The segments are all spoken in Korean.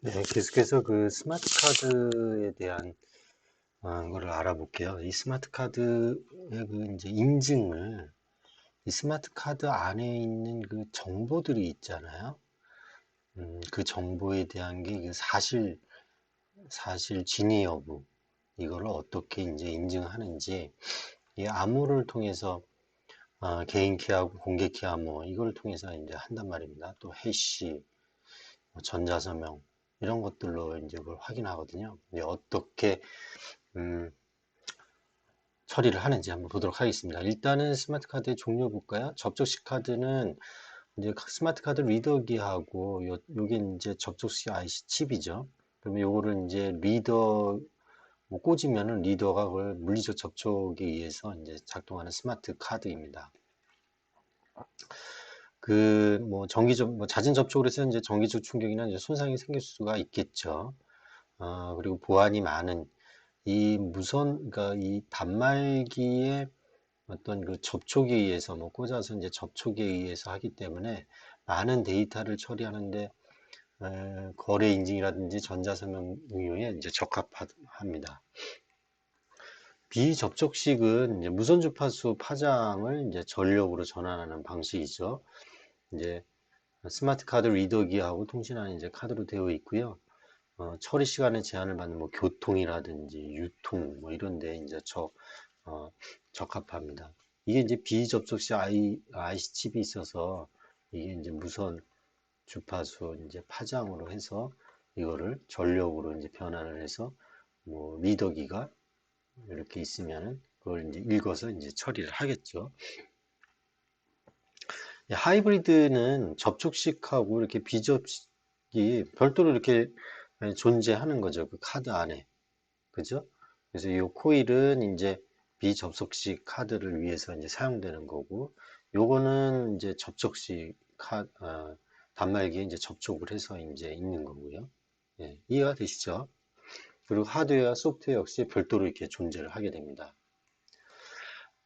네, 계속해서 그 스마트 카드에 대한 거를 알아볼게요. 이 스마트 카드의 그 이제 인증을 이 스마트 카드 안에 있는 그 정보들이 있잖아요. 그 정보에 대한 게 그 사실 진위 여부 이거를 어떻게 이제 인증하는지 이 암호를 통해서 개인 키하고 공개 키 암호 이걸 통해서 이제 한단 말입니다. 또 해시, 뭐 전자서명 이런 것들로 이제 그걸 확인하거든요. 이제 어떻게 음, 처리를 하는지 한번 보도록 하겠습니다. 일단은 스마트 카드의 종류 볼까요? 접촉식 카드는 이제 스마트 카드 리더기하고 요게 이제 접촉식 IC 칩이죠. 그러면 요거를 이제 리더 뭐 꽂으면은 리더가 그걸 물리적 접촉에 의해서 이제 작동하는 스마트 카드입니다. 그 뭐 뭐 잦은 접촉을 해서 이제 전기적 충격이나 이제 손상이 생길 수가 있겠죠. 그리고 보안이 많은 이 그러니까 이 단말기에 어떤 그 접촉에 의해서 뭐 꽂아서 이제 접촉에 의해서 하기 때문에 많은 데이터를 처리하는데 거래 인증이라든지 전자서명 응용에 이제 적합합니다. 비접촉식은 이제 무선 주파수 파장을 이제 전력으로 전환하는 방식이죠. 이제 스마트 카드 리더기하고 통신하는 이제 카드로 되어 있고요. 처리 시간에 제한을 받는 뭐 교통이라든지 유통 뭐 이런 데 이제 어, 적합합니다. 이게 이제 비접촉식 IC 칩이 있어서 이게 이제 무선 주파수 이제 파장으로 해서 이거를 전력으로 이제 변환을 해서 뭐 리더기가 이렇게 있으면은 그걸 이제 읽어서 이제 처리를 하겠죠. 하이브리드는 접촉식하고 이렇게 비접식이 별도로 이렇게 존재하는 거죠. 그 카드 안에. 그죠? 그래서 이 코일은 이제 비접속식 카드를 위해서 이제 사용되는 거고, 요거는 이제 단말기에 이제 접촉을 해서 이제 있는 거고요. 예, 이해가 되시죠? 그리고 하드웨어와 소프트웨어 역시 별도로 이렇게 존재를 하게 됩니다.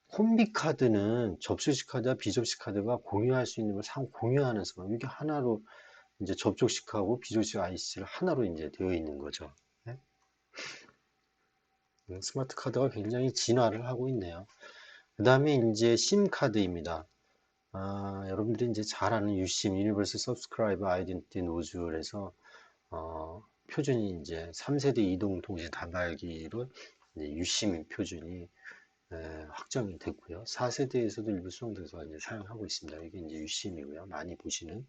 콤비 카드는 접촉식 카드와 비접식 카드가 공유할 수 있는 걸 공유하는 스마트, 이게 하나로 이제 접촉식하고 비접식 IC를 하나로 이제 되어 있는 거죠. 네? 스마트 카드가 굉장히 진화를 하고 있네요. 그 다음에 이제 심 카드입니다. 여러분들이 이제 잘 아는 유심, Universal Subscriber Identity Nodule에서 표준이 이제 3세대 이동 통신 단말기로 유심 표준이 확정이 됐고요. 4세대에서도 일부 수정돼서 이제 사용하고 있습니다. 이게 이제 유심이고요. 많이 보시는.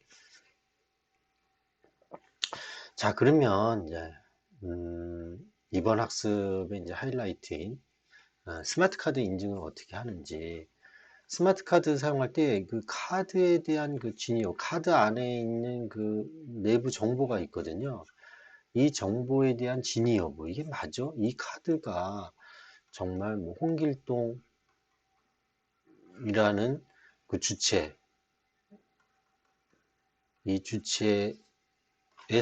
자, 그러면 이제 이번 학습의 이제 하이라이트인 스마트 카드 인증을 어떻게 하는지. 스마트 카드 사용할 때 그 카드에 대한 그 진위, 카드 안에 있는 그 내부 정보가 있거든요. 이 정보에 대한 진위 여부, 이게 맞아? 이 카드가 정말 뭐 홍길동이라는 그 주체, 이 주체의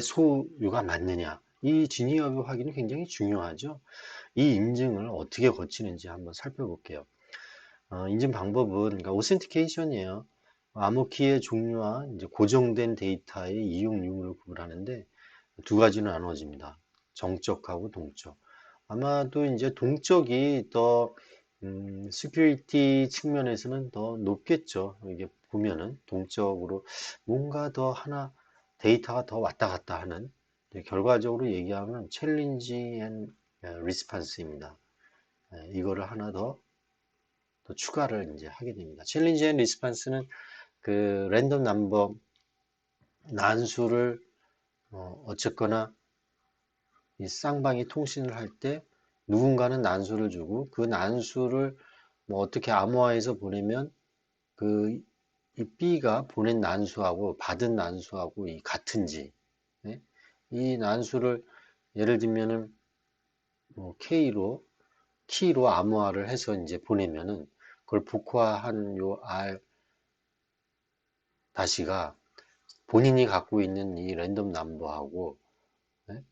소유가 맞느냐? 이 진위 여부 확인이 굉장히 중요하죠. 이 인증을 어떻게 거치는지 한번 살펴볼게요. 인증 방법은 그러니까 오센티케이션이에요. 암호키의 종류와 이제 고정된 데이터의 이용 유무를 구분하는데 두 가지로 나눠집니다. 정적하고 동적. 아마도 이제 동적이 더 시큐리티 측면에서는 더 높겠죠. 이게 보면은 동적으로 뭔가 더 하나 데이터가 더 왔다 갔다 하는 결과적으로 얘기하면 챌린지 앤 리스판스입니다. 이거를 하나 더 추가를 이제 하게 됩니다. 챌린지 앤 리스판스는 그 랜덤 넘버 난수를 어쨌거나 이 쌍방이 통신을 할 때 누군가는 난수를 주고 그 난수를 뭐 어떻게 암호화해서 보내면 그 이 B가 보낸 난수하고 받은 난수하고 이 같은지, 네? 이 난수를 예를 들면은 뭐 K로 키로 암호화를 해서 이제 보내면은 그걸 복화한 요 R 다시가 본인이 갖고 있는 이 랜덤 넘버하고 네?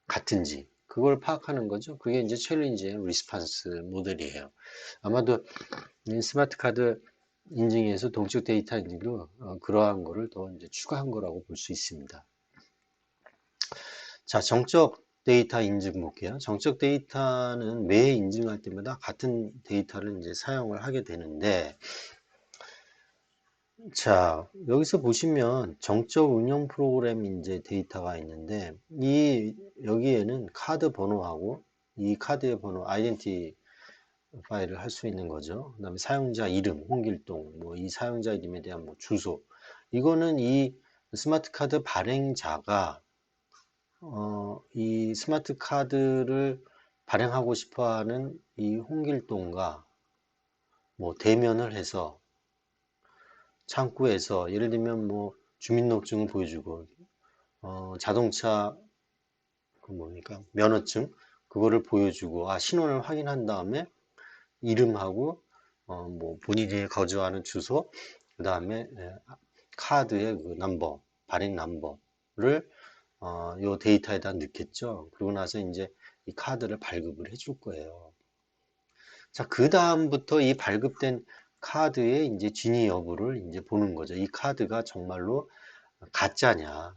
같은지 그걸 파악하는 거죠. 그게 이제 챌린지의 리스판스 모델이에요. 아마도 스마트 카드 인증에서 동적 데이터 인증도 그러한 거를 더 이제 추가한 거라고 볼 수 있습니다. 자, 정적 데이터 인증 볼게요. 정적 데이터는 매 인증할 때마다 같은 데이터를 이제 사용을 하게 되는데, 자, 여기서 보시면 정적 운영 프로그램 이제 데이터가 있는데, 여기에는 카드 번호하고 이 카드의 번호, 아이덴티 파일을 할 수 있는 거죠. 그다음에 사용자 이름, 홍길동, 뭐 이 사용자 이름에 대한 뭐 주소. 이거는 이 스마트 카드 발행자가 이 스마트 카드를 발행하고 싶어 하는 이 홍길동과 뭐 대면을 해서 창구에서 예를 들면 뭐 주민등록증을 보여주고 자동차 그 뭡니까 면허증 그거를 보여주고 신원을 확인한 다음에 이름하고 뭐 본인이 거주하는 주소 그다음에 카드의 그 넘버 발행 넘버를 요 데이터에다 넣겠죠. 그러고 나서 이제 이 카드를 발급을 해줄 거예요. 자, 그 다음부터 이 발급된 카드의 이제 진위 여부를 이제 보는 거죠. 이 카드가 정말로 가짜냐,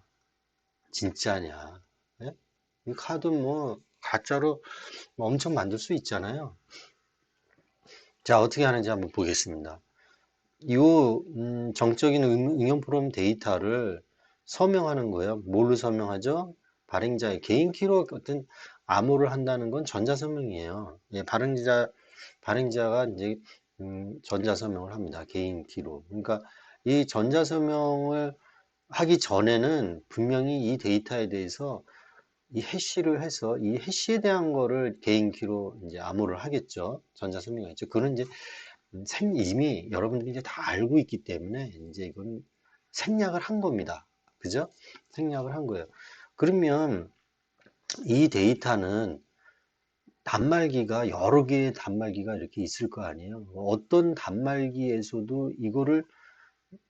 진짜냐. 예? 이 카드 뭐 가짜로 뭐 엄청 만들 수 있잖아요. 자, 어떻게 하는지 한번 보겠습니다. 정적인 응용 프로그램 데이터를 서명하는 거예요. 뭘로 서명하죠? 발행자의 개인 키로 어떤 암호를 한다는 건 전자서명이에요. 예, 발행자가 이제 전자서명을 합니다. 개인 키로. 그러니까 이 전자서명을 하기 전에는 분명히 이 데이터에 대해서 이 해시를 해서 이 해시에 대한 거를 개인 키로 이제 암호를 하겠죠. 전자서명이겠죠. 그런 이제 이미 여러분들이 이제 다 알고 있기 때문에 이제 이건 생략을 한 겁니다. 그죠? 생략을 한 거예요. 그러면 이 데이터는 단말기가 여러 개의 단말기가 이렇게 있을 거 아니에요. 어떤 단말기에서도 이거를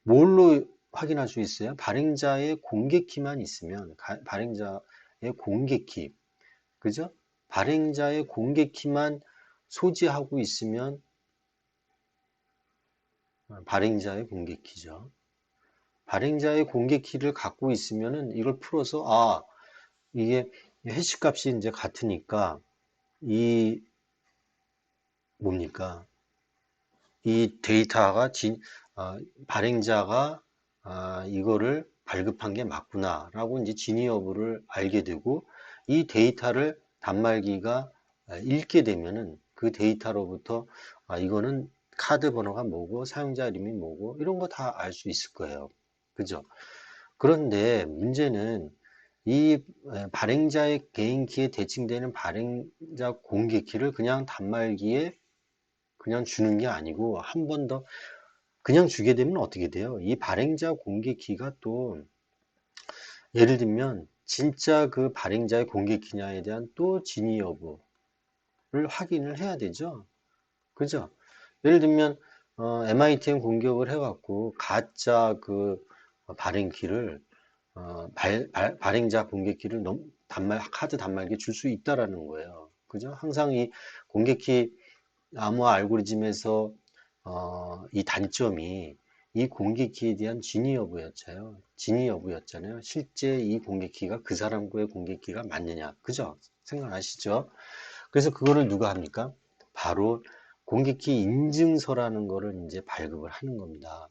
뭘로 확인할 수 있어요? 발행자의 공개키만 있으면 발행자의 공개키, 그죠? 발행자의 공개키만 소지하고 있으면 발행자의 공개키죠. 발행자의 공개키를 갖고 있으면은 이걸 풀어서 이게 해시 값이 이제 같으니까 이 뭡니까? 이 데이터가 발행자가 이거를 발급한 게 맞구나라고 이제 진위 여부를 알게 되고 이 데이터를 단말기가 읽게 되면은 그 데이터로부터 이거는 카드 번호가 뭐고 사용자 이름이 뭐고 이런 거 다 알 수 있을 거예요. 그죠? 그런데 문제는 이 발행자의 개인키에 대칭되는 발행자 공개키를 그냥 단말기에 그냥 주는 게 아니고 한 번 더 그냥 주게 되면 어떻게 돼요? 이 발행자 공개키가 또 예를 들면 진짜 그 발행자의 공개키냐에 대한 또 진위 여부를 확인을 해야 되죠. 그죠? 예를 들면 MITM 공격을 해갖고 가짜 그 발행키를 발행자 공개키를 카드 단말기에 줄 수 있다라는 거예요. 그죠? 항상 이 공개키 암호화 알고리즘에서 이 단점이 이 공개키에 대한 진위 여부였잖아요. 진위 여부였잖아요. 실제 이 공개키가 그 사람과의 공개키가 맞느냐. 그죠? 생각나시죠? 그래서 그거를 누가 합니까? 바로 공개키 인증서라는 거를 이제 발급을 하는 겁니다.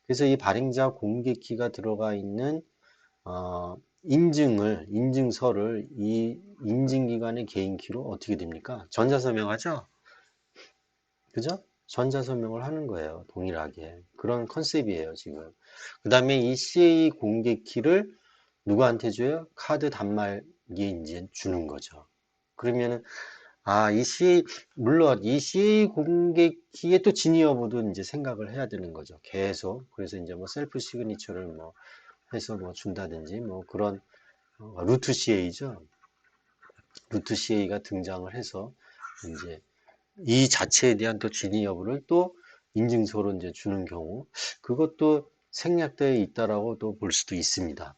그래서 이 발행자 공개키가 들어가 있는 인증서를 이 인증기관의 개인키로 어떻게 됩니까? 전자서명하죠? 그죠? 전자서명을 하는 거예요. 동일하게. 그런 컨셉이에요, 지금. 그 다음에 이 CA 공개키를 누구한테 줘요? 카드 단말기에 이제 주는 거죠. 그러면은, 이 CA, 물론 이 CA 공개키의 또 진위 여부도 이제 생각을 해야 되는 거죠. 계속. 그래서 이제 뭐 셀프 시그니처를 뭐 해서 뭐 준다든지 뭐 그런 루트 CA죠. 루트 CA가 등장을 해서 이제 이 자체에 대한 또 진위 여부를 또 인증서로 이제 주는 경우 그것도 생략되어 있다라고 또 볼 수도 있습니다.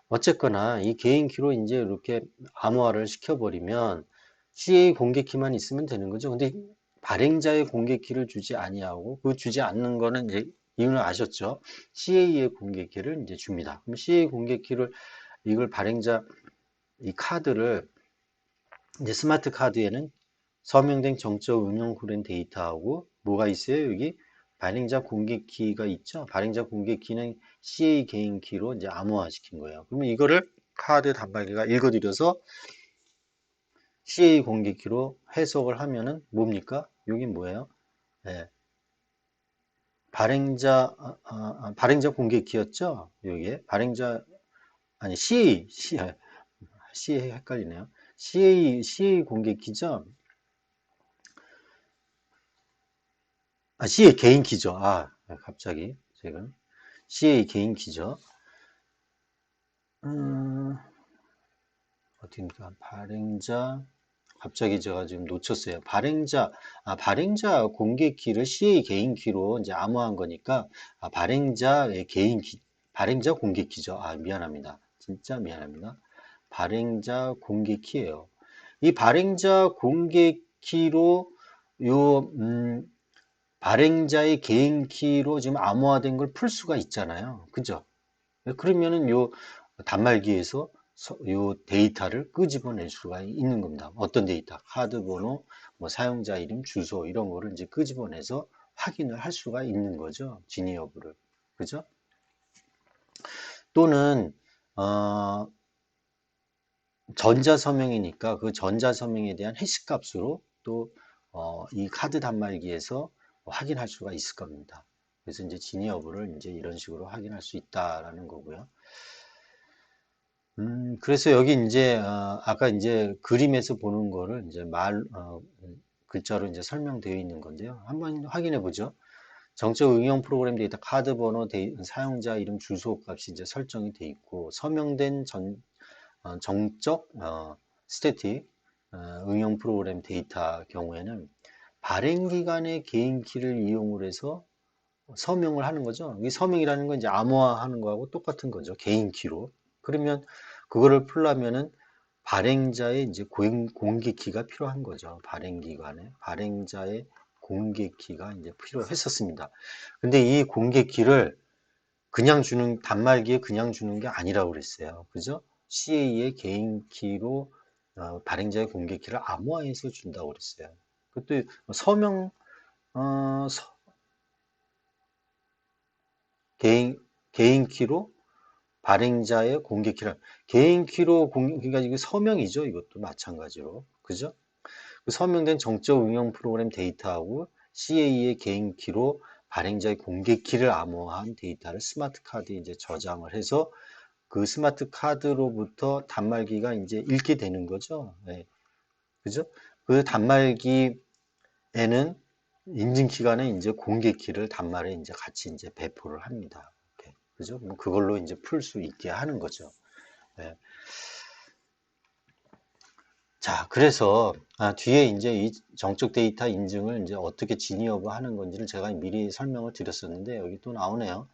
어쨌거나 이 개인키로 이제 이렇게 암호화를 시켜버리면 CA 공개키만 있으면 되는 거죠. 근데 발행자의 공개키를 주지 아니하고 그 주지 않는 거는 이제 이유는 아셨죠? CA의 공개키를 이제 줍니다. 그럼 CA 공개키를 이걸 발행자 이 카드를 이제 스마트 카드에는 서명된 정적 응용 프로그램 데이터하고 뭐가 있어요? 여기 발행자 공개키가 있죠. 발행자 공개키는 CA 개인키로 이제 암호화시킨 거예요. 그러면 이거를 카드 단말기가 읽어드려서 CA 공개키로 해석을 하면은 뭡니까? 여기 뭐예요? 네, 발행자 공개키였죠. 여기에 발행자 아니 CA 헷갈리네요. CA 공개키죠. CA 개인 키죠. 갑자기 지금 CA 개인 키죠. 음, 어디입니까? 발행자 갑자기 제가 지금 놓쳤어요. 발행자 공개 키를 CA 개인 키로 이제 암호한 거니까 발행자의 개인 키, 발행자 공개 키죠. 미안합니다. 진짜 미안합니다. 발행자 공개 키예요. 이 발행자 공개 키로 요 발행자의 개인 키로 지금 암호화된 걸 풀 수가 있잖아요. 그죠? 그러면은 요 단말기에서 요 데이터를 끄집어낼 수가 있는 겁니다. 어떤 데이터? 카드 번호, 뭐 사용자 이름, 주소 이런 거를 이제 끄집어내서 확인을 할 수가 있는 거죠. 진위 여부를. 그죠? 또는 어, 전자서명이니까 그 전자서명에 대한 해시값으로 또 이 카드 단말기에서 확인할 수가 있을 겁니다. 그래서 이제 진위 여부를 이제 이런 식으로 확인할 수 있다라는 거고요. 그래서 여기 이제 아까 이제 그림에서 보는 거를 이제 글자로 이제 설명되어 있는 건데요. 한번 확인해 보죠. 정적 응용 프로그램 데이터 카드 번호 사용자 이름 주소 값이 이제 설정이 돼 있고 서명된 정적 스태틱 응용 프로그램 데이터 경우에는 발행 기간의 개인 키를 이용을 해서 서명을 하는 거죠. 이 서명이라는 건 이제 암호화하는 거하고 똑같은 거죠. 개인 키로. 그러면 그거를 풀려면은 발행자의 이제 공개키가 필요한 거죠. 발행 기관에 발행자의 공개키가 이제 필요했었습니다. 근데 이 공개키를 그냥 주는 단말기에 그냥 주는 게 아니라고 그랬어요. 그죠? CA의 개인 키로 발행자의 공개키를 암호화해서 준다고 그랬어요. 그것도 서명 어, 개인 키로 발행자의 공개 키를 개인 키로 그러니까 이게 서명이죠. 이것도 마찬가지로 그죠? 그 서명된 정적 응용 프로그램 데이터하고 CA의 개인 키로 발행자의 공개 키를 암호화한 데이터를 스마트 카드에 이제 저장을 해서 그 스마트 카드로부터 단말기가 이제 읽게 되는 거죠. 네. 그죠? 그 단말기에는 인증 기간에 이제 공개 키를 단말에 이제 같이 이제 배포를 합니다. 이렇게. 그죠? 뭐 그걸로 이제 풀 수 있게 하는 거죠. 네. 자, 그래서 뒤에 이제 이 정적 데이터 인증을 이제 어떻게 진위 여부 하는 건지를 제가 미리 설명을 드렸었는데 여기 또 나오네요.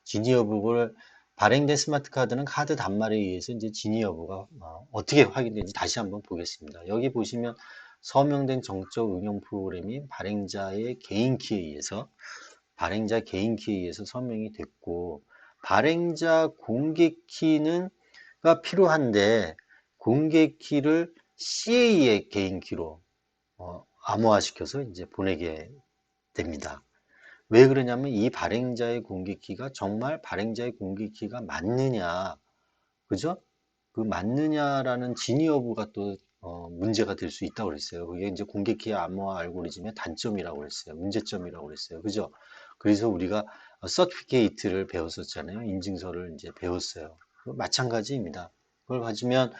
진위 여부를 발행된 스마트 카드는 카드 단말에 의해서 이제 진위 여부가 어떻게 확인되는지 다시 한번 보겠습니다. 여기 보시면 서명된 정적 응용 프로그램이 발행자 개인 키에 의해서 서명이 됐고 발행자 공개 키는가 필요한데 공개 키를 CA의 개인 키로 암호화시켜서 이제 보내게 됩니다. 왜 그러냐면 이 발행자의 공개 키가 정말 발행자의 공개 키가 맞느냐, 그죠? 그 맞느냐라는 진위 여부가 또 문제가 될 수 있다고 그랬어요. 그게 이제 공개키 암호화 알고리즘의 단점이라고 그랬어요. 문제점이라고 그랬어요. 그죠? 그래서 우리가 서티피케이트를 배웠었잖아요. 인증서를 이제 배웠어요. 마찬가지입니다. 그걸 가지면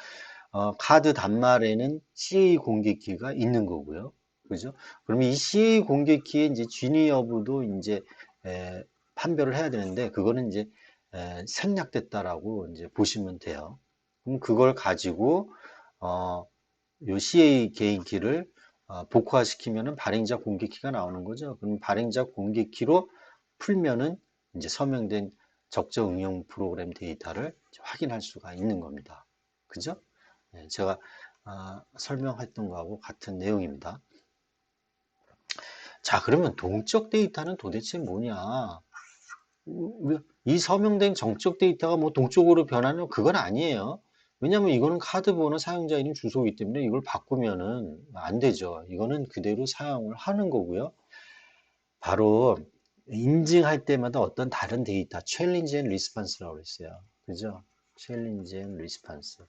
카드 단말에는 CA 공개키가 있는 거고요. 그죠? 그러면 이 CA 공개키의 이제 진위 여부도 이제 판별을 해야 되는데 그거는 이제 생략됐다라고 이제 보시면 돼요. 그럼 그걸 가지고 요 CA 개인키를 복화시키면은 발행자 공개키가 나오는 거죠. 그럼 발행자 공개키로 풀면은 이제 서명된 적정 응용 프로그램 데이터를 확인할 수가 있는 겁니다. 그죠? 제가 설명했던 거하고 같은 내용입니다. 자, 그러면 동적 데이터는 도대체 뭐냐? 이 서명된 정적 데이터가 뭐 동적으로 변하는 그건 아니에요. 왜냐면 이거는 카드 번호 사용자 이름 주소이기 때문에 이걸 바꾸면은 안 되죠. 이거는 그대로 사용을 하는 거고요. 바로 인증할 때마다 어떤 다른 데이터, 챌린지 앤 리스판스라고 그랬어요. 그죠? 챌린지 앤 리스판스.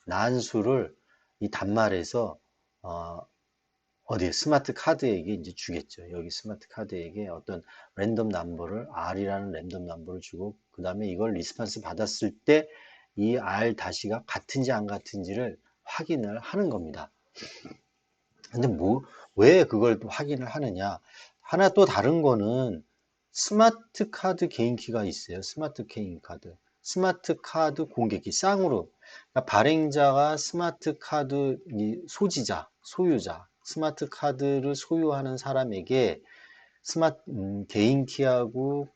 난수를 이 단말에서 어, 어디 스마트 카드에게 이제 주겠죠. 여기 스마트 카드에게 어떤 랜덤 넘버를 R이라는 랜덤 넘버를 주고 그 다음에 이걸 리스판스 받았을 때 이 R 다시가 같은지 안 같은지를 확인을 하는 겁니다. 근데 왜 그걸 또 확인을 하느냐? 하나 또 다른 거는 스마트 카드 개인키가 있어요. 스마트 개인 카드. 스마트 카드 공개키 쌍으로. 그러니까 발행자가 스마트 카드 소지자, 소유자, 스마트 카드를 소유하는 사람에게 개인키하고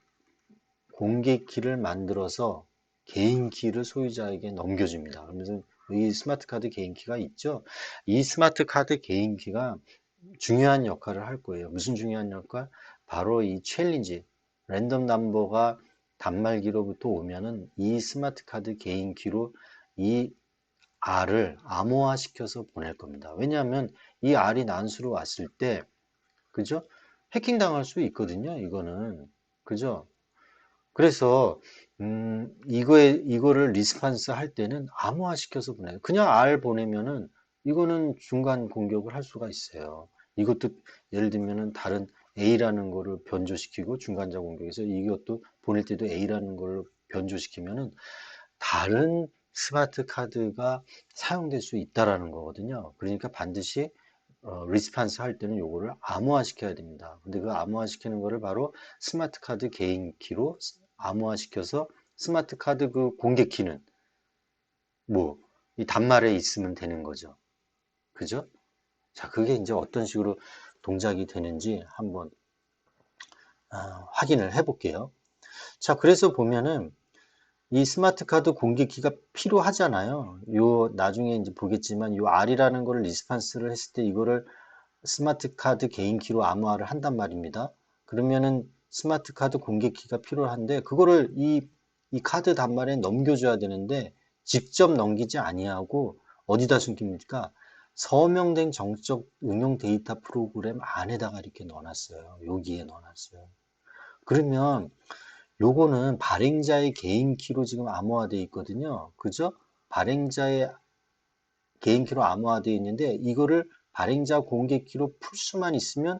공개키를 만들어서 개인키를 소유자에게 넘겨줍니다. 그러면서 이 스마트 카드 개인키가 있죠. 이 스마트 카드 개인키가 중요한 역할을 할 거예요. 무슨 중요한 역할? 바로 이 챌린지, 랜덤 넘버가 단말기로부터 오면은 이 스마트 카드 개인키로 이 R을 암호화시켜서 보낼 겁니다. 왜냐하면 이 R이 난수로 왔을 때, 그죠? 해킹 당할 수 있거든요. 이거는. 그죠? 그래서 이거를 리스판스 할 때는 암호화 시켜서 보내요. 그냥 R 보내면은 이거는 중간 공격을 할 수가 있어요. 이것도 예를 들면은 다른 A라는 거를 변조시키고 중간자 공격에서 이것도 보낼 때도 A라는 걸 변조시키면은 다른 스마트 카드가 사용될 수 있다라는 거거든요. 그러니까 반드시 리스판스 할 때는 요거를 암호화 시켜야 됩니다. 근데 그 암호화 시키는 거를 바로 스마트 카드 개인키로 암호화 시켜서 스마트 카드 그 공개키는 뭐 이 단말에 있으면 되는 거죠. 그죠? 자, 그게 이제 어떤 식으로 동작이 되는지 한번 확인을 해 볼게요. 자, 그래서 보면은 이 스마트 카드 공개키가 필요하잖아요. 요 나중에 이제 보겠지만 요 R이라는 거를 리스판스를 했을 때 이거를 스마트 카드 개인키로 암호화를 한단 말입니다. 그러면은 스마트 카드 공개키가 필요한데 그거를 이 카드 단말에 넘겨줘야 되는데 직접 넘기지 아니하고 어디다 숨깁니까? 서명된 정적 응용 데이터 프로그램 안에다가 이렇게 넣어놨어요. 여기에 넣어놨어요. 그러면 요거는 발행자의 개인키로 지금 암호화되어 있거든요. 그죠? 발행자의 개인키로 암호화되어 있는데 이거를 발행자 공개키로 풀 수만 있으면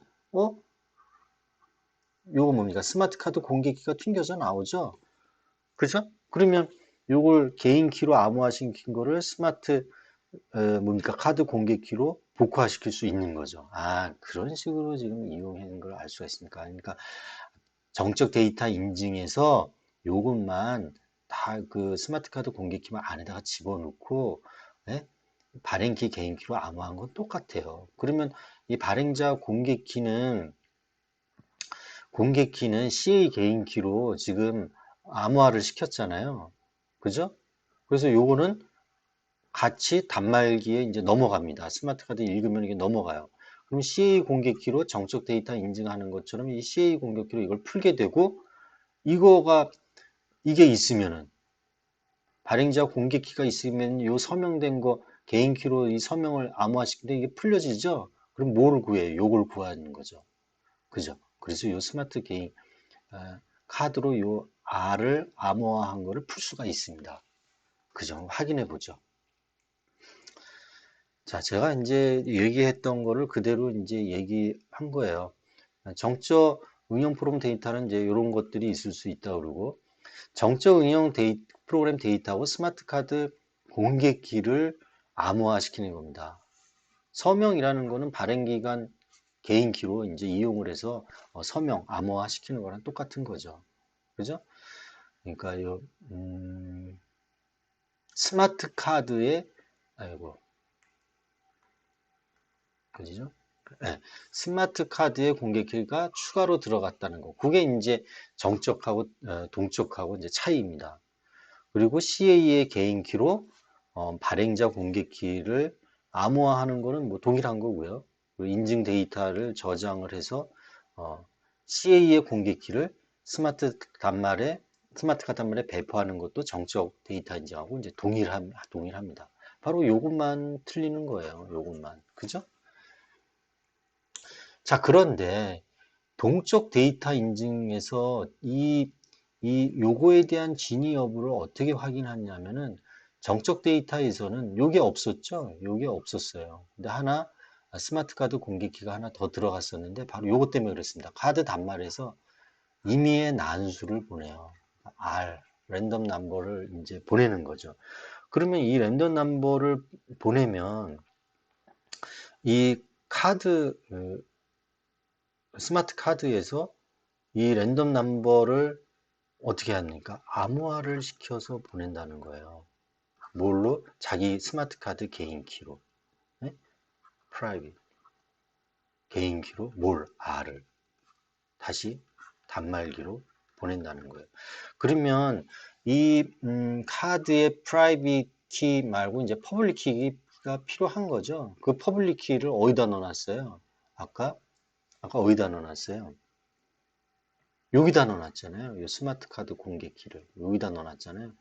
요거 뭡니까? 스마트 카드 공개키가 튕겨져 나오죠? 그죠? 그러면 요걸 개인키로 암호화시킨 거를 스마트 뭡니까? 카드 공개키로 복구화시킬 수 있는 거죠. 아, 그런 식으로 지금 이용하는 걸 알 수가 있습니까? 그러니까 정적 데이터 인증에서 요것만 다 그 스마트 카드 공개키만 안에다가 집어넣고 예? 발행키 개인키로 암호화한 건 똑같아요. 그러면 이 발행자 공개키는 CA 개인키로 지금 암호화를 시켰잖아요. 그죠? 그래서 요거는 같이 단말기에 이제 넘어갑니다. 스마트 카드 읽으면 이게 넘어가요. 그럼 CA 공개키로 정적 데이터 인증하는 것처럼 이 CA 공개키로 이걸 풀게 되고 이게 있으면은 발행자 공개키가 있으면 요 서명된 거 개인키로 이 서명을 암호화시키는데 이게 풀려지죠? 그럼 뭐를 구해요? 요걸 구하는 거죠. 그죠? 그래서 요 스마트 개인 카드로 요 R을 암호화한 거를 풀 수가 있습니다. 그죠? 확인해 보죠. 자, 제가 이제 얘기했던 거를 그대로 이제 얘기한 거예요. 정적 응용 프로그램 데이터는 이제 이런 것들이 있을 수 있다 그러고 정적 응용 프로그램 데이터하고 스마트 카드 공개키를 암호화시키는 겁니다. 서명이라는 거는 발행 기간 개인키로 이제 이용을 해서 서명 암호화 시키는 거랑 똑같은 거죠. 그죠? 그러니까 스마트 카드에 아이고 그죠? 네, 스마트 카드의 공개키가 추가로 들어갔다는 거. 그게 이제 정적하고 동적하고 이제 차이입니다. 그리고 CA의 개인키로 발행자 공개키를 암호화하는 거는 뭐 동일한 거고요. 인증 데이터를 저장을 해서 CA의 공개키를 스마트 단말에 스마트 카드 단말에 배포하는 것도 정적 데이터 인증하고 이제 동일합니다. 바로 요것만 틀리는 거예요. 요것만. 그죠? 자, 그런데 동적 데이터 인증에서 요거에 대한 진위 여부를 어떻게 확인하냐면은 정적 데이터에서는 요게 없었죠? 요게 없었어요. 근데 하나, 스마트 카드 공개키가 하나 더 들어갔었는데 바로 요것 때문에 그랬습니다. 카드 단말에서 임의의 난수를 보내요. R, 랜덤 넘버를 이제 보내는 거죠. 그러면 이 랜덤 넘버를 보내면 이 카드, 스마트 카드에서 이 랜덤 넘버를 어떻게 합니까? 암호화를 시켜서 보낸다는 거예요. 뭘로? 자기 스마트 카드 개인키로. 네? 프라이빗. 개인키로 뭘? R을. 다시 단말기로 보낸다는 거예요. 그러면 이 카드의 프라이빗 키 말고 이제 퍼블릭 키가 필요한 거죠. 그 퍼블릭 키를 어디다 넣어놨어요? 아까 어디다 넣어놨어요? 여기다 넣어놨잖아요. 이 스마트 카드 공개 키를 여기다 넣어놨잖아요.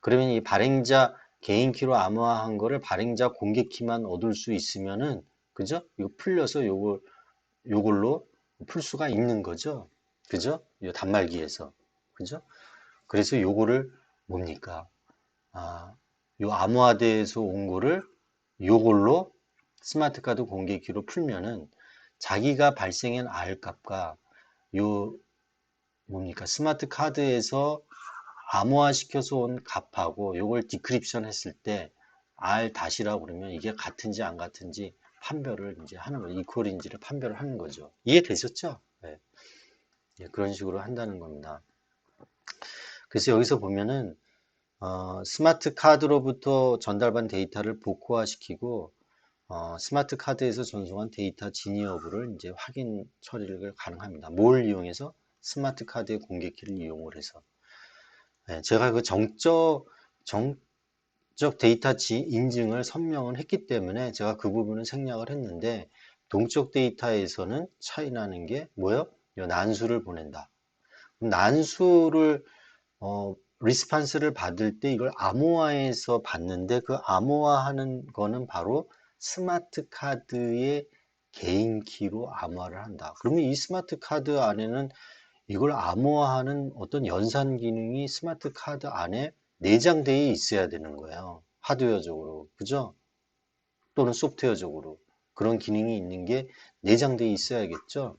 그러면 이 발행자 개인 키로 암호화한 거를 발행자 공개 키만 얻을 수 있으면은 그죠? 이거 풀려서 요걸로 풀 수가 있는 거죠. 그죠? 이 단말기에서. 그죠? 그래서 요거를 뭡니까? 요 암호화돼서 온 거를 요걸로 스마트 카드 공개 키로 풀면은 자기가 발생한 R 값과 요 뭡니까? 스마트 카드에서 암호화 시켜서 온 값하고 요걸 디크립션 했을 때 R 다시라고 그러면 이게 같은지 안 같은지 판별을 이제 하는 거죠. 이퀄인지를 판별을 하는 거죠. 이해되셨죠? 네. 예, 그런 식으로 한다는 겁니다. 그래서 여기서 보면은 스마트 카드로부터 전달받은 데이터를 복호화시키고 스마트 카드에서 전송한 데이터 진위 여부를 이제 확인 처리를 가능합니다. 뭘 이용해서? 스마트 카드의 공개키를 이용을 해서. 네, 제가 그 정적 데이터 인증을 선명을 했기 때문에 제가 그 부분은 생략을 했는데 동적 데이터에서는 차이 나는 게 뭐예요? 요 난수를 보낸다. 그럼 난수를 리스판스를 받을 때 이걸 암호화해서 받는데 그 암호화하는 거는 바로 스마트 카드의 개인 키로 암호화를 한다. 그러면 이 스마트 카드 안에는 이걸 암호화하는 어떤 연산 기능이 스마트 카드 안에 내장되어 있어야 되는 거예요. 하드웨어적으로. 그죠? 또는 소프트웨어적으로. 그런 기능이 있는 게 내장되어 있어야겠죠?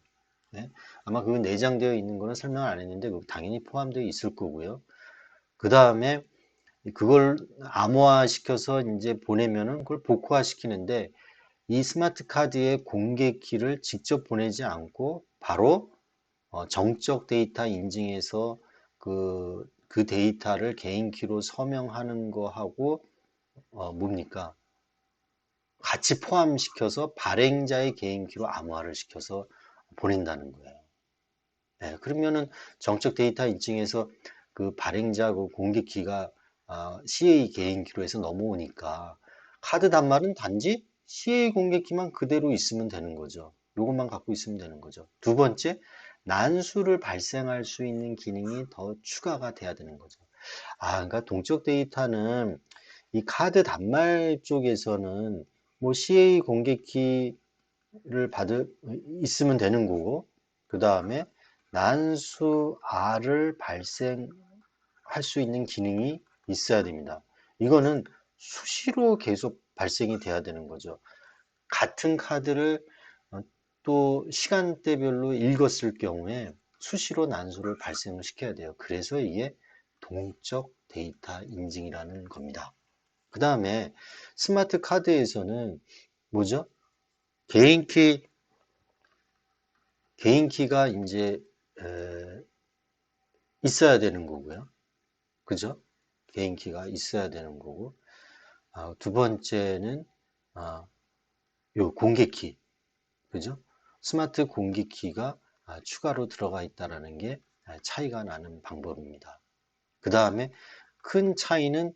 네? 아마 그 내장되어 있는 거는 설명을 안 했는데 당연히 포함되어 있을 거고요. 그 다음에 그걸 암호화 시켜서 이제 보내면은 그걸 복호화 시키는데 이 스마트 카드의 공개 키를 직접 보내지 않고 바로 정적 데이터 인증해서 그 데이터를 개인 키로 서명하는 거하고 뭡니까? 같이 포함시켜서 발행자의 개인 키로 암호화를 시켜서 보낸다는 거예요. 네, 그러면은 정적 데이터 인증에서 그 발행자 그 공개키가 CA 개인키로 해서 넘어오니까 카드 단말은 단지 CA 공개키만 그대로 있으면 되는 거죠. 요것만 갖고 있으면 되는 거죠. 두 번째, 난수를 발생할 수 있는 기능이 더 추가가 돼야 되는 거죠. 그러니까 동적 데이터는 이 카드 단말 쪽에서는 뭐 CA 공개키를 있으면 되는 거고, 그 다음에 난수 R을 발생할 수 있는 기능이 있어야 됩니다. 이거는 수시로 계속 발생이 돼야 되는 거죠. 같은 카드를 또 시간대별로 읽었을 경우에 수시로 난수를 발생을 시켜야 돼요. 그래서 이게 동적 데이터 인증이라는 겁니다. 그 다음에 스마트 카드에서는 뭐죠? 개인키, 개인키가 이제 있어야 되는 거고요. 그죠? 개인키가 있어야 되는 거고. 두 번째는 요 공개키. 그죠? 스마트 공개키가 추가로 들어가 있다라는 게 차이가 나는 방법입니다. 그 다음에 큰 차이는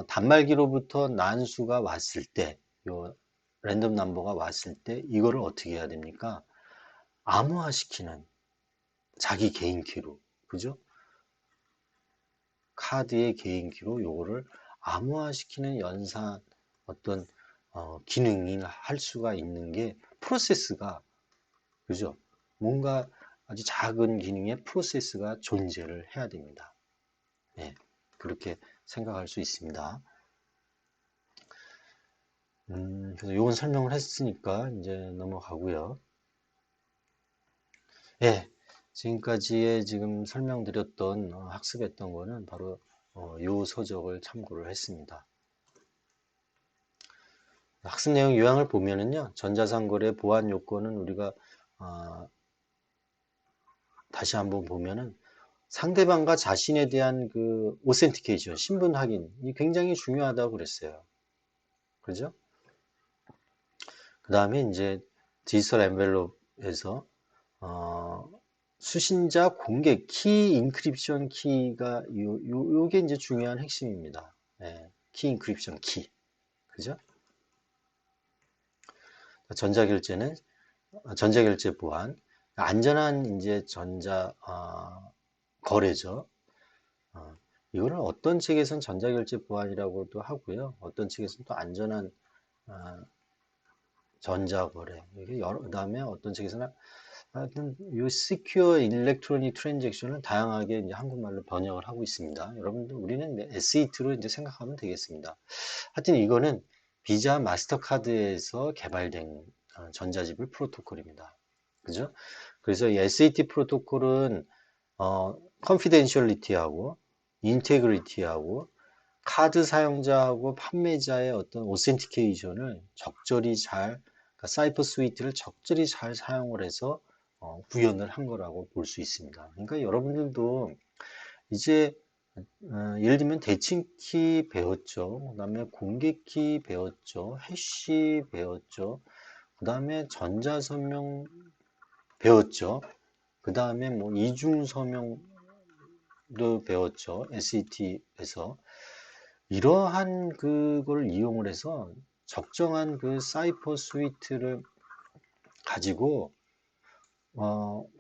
단말기로부터 난수가 왔을 때, 요 랜덤 넘버가 왔을 때 이거를 어떻게 해야 됩니까? 암호화시키는 자기 개인 키로, 그죠? 카드의 개인키로 요거를 암호화시키는 연산 어떤 기능이 할 수가 있는 게 프로세스가, 그죠? 뭔가 아주 작은 기능의 프로세스가 존재를 해야 됩니다. 예, 그렇게 생각할 수 있습니다. 그래서 요건 설명을 했으니까 이제 넘어가고요. 예, 지금까지의 지금 설명드렸던 학습했던 거는 바로 요 서적을 참고를 했습니다. 학습 내용 요약을 보면은요, 전자상거래 보안 요건은 우리가 다시 한번 보면은 상대방과 자신에 대한 그 오센티케이션, 신분 확인이 굉장히 중요하다고 그랬어요. 그죠? 그 다음에 이제 디지털 엔벨롭에서 수신자 공개 키 인크립션 키가 요게 이제 중요한 핵심입니다. 예, 키 인크립션 키. 그죠? 전자결제는 전자결제 보안, 안전한 이제 전자 거래죠. 이거는 어떤 책에서는 전자결제 보안이라고도 하고요. 어떤 책에서는 또 안전한 어, 전자거래. 이게 여러, 그다음에 어떤 책에서는 하여튼 이 Secure Electronic Transaction을 다양하게 이제 한국말로 번역을 하고 있습니다. 여러분들 우리는 SET로 이제 생각하면 되겠습니다. 하여튼 이거는 비자 마스터카드에서 개발된 전자지불 프로토콜입니다. 그죠? 그래서 이 SAT 프로토콜은 confidentiality하고 인테그리티하고 카드 사용자하고 판매자의 어떤 오센티케이션을 적절히 잘, 그러니까 사이퍼 스위트를 적절히 잘 사용을 해서 구현을 한 거라고 볼 수 있습니다. 그러니까 여러분들도 이제 예를 들면 대칭키 배웠죠. 그 다음에 공개키 배웠죠. 해시 배웠죠. 그 다음에 전자서명 배웠죠. 그 다음에 뭐 이중서명도 배웠죠. SET에서. 이러한 그걸 이용을 해서 적정한 그 사이퍼 스위트를 가지고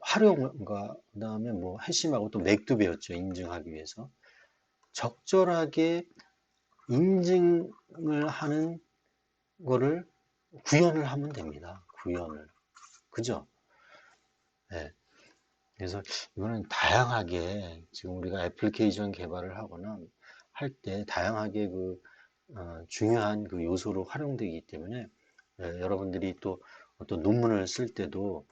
활용과 그다음에 뭐 해심하고 또 맥도 배웠죠. 인증하기 위해서 적절하게 인증을 하는 거를 구현을 하면 됩니다. 구현을. 그죠? 네. 그래서 이거는 다양하게 지금 우리가 애플리케이션 개발을 하거나 할 때 다양하게 그 중요한 그 요소로 활용되기 때문에 여러분들이 또 어떤 논문을 쓸 때도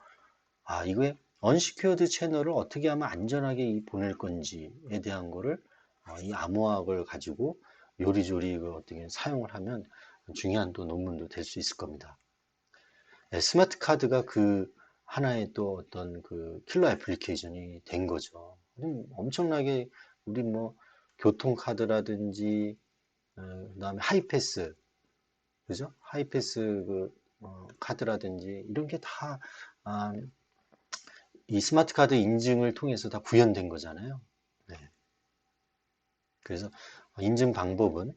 이거에 언시큐어드 채널을 어떻게 하면 안전하게 보낼 건지에 대한 거를 이 암호학을 가지고 요리조리 그 어떻게 사용을 하면 중요한 또 논문도 될 수 있을 겁니다. 스마트 카드가 그 하나의 또 어떤 그 킬러 애플리케이션이 된 거죠. 엄청나게 우리 뭐 교통카드라든지 그다음에 하이패스, 그죠? 하이패스 그 카드라든지 이런 게 다 이 스마트 카드 인증을 통해서 다 구현된 거잖아요. 네. 그래서 인증 방법은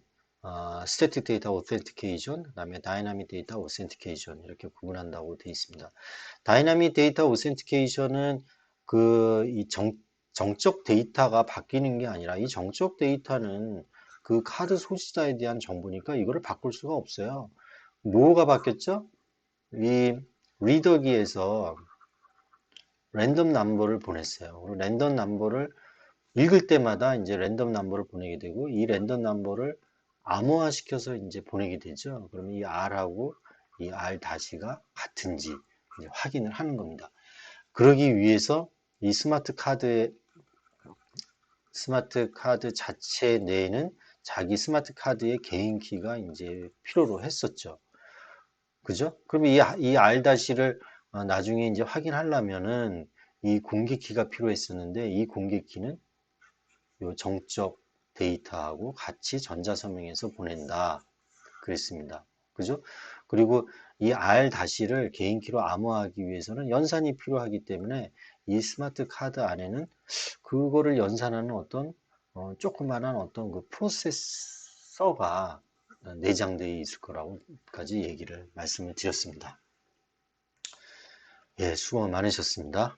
스태틱 데이터 오센티케이션, 그다음에 다이나믹 데이터 오센티케이션 이렇게 구분한다고 되어 있습니다. 다이나믹 데이터 오센티케이션은 그 이 정적 데이터가 바뀌는 게 아니라 이 정적 데이터는 그 카드 소지자에 대한 정보니까 이거를 바꿀 수가 없어요. 뭐가 바뀌었죠? 이 리더기에서 랜덤 넘버를 보냈어요. 그리고 랜덤 넘버를 읽을 때마다 이제 랜덤 넘버를 보내게 되고 이 랜덤 넘버를 암호화 시켜서 이제 보내게 되죠. 그러면 이 R하고 이 R 다시가 같은지 이제 확인을 하는 겁니다. 그러기 위해서 이 스마트 카드 자체 내에는 자기 스마트 카드의 개인 키가 이제 필요로 했었죠. 그죠? 그럼 이 R 다시를 나중에 이제 확인하려면은 이 공개키가 필요했었는데 이 공개키는 요 정적 데이터하고 같이 전자서명해서 보낸다. 그랬습니다. 그죠? 그리고 이 R 다시를 개인키로 암호화하기 위해서는 연산이 필요하기 때문에 이 스마트 카드 안에는 그거를 연산하는 어떤 조그만한 어떤 그 프로세서가 내장되어 있을 거라고까지 말씀을 드렸습니다. 예, 수고 많으셨습니다.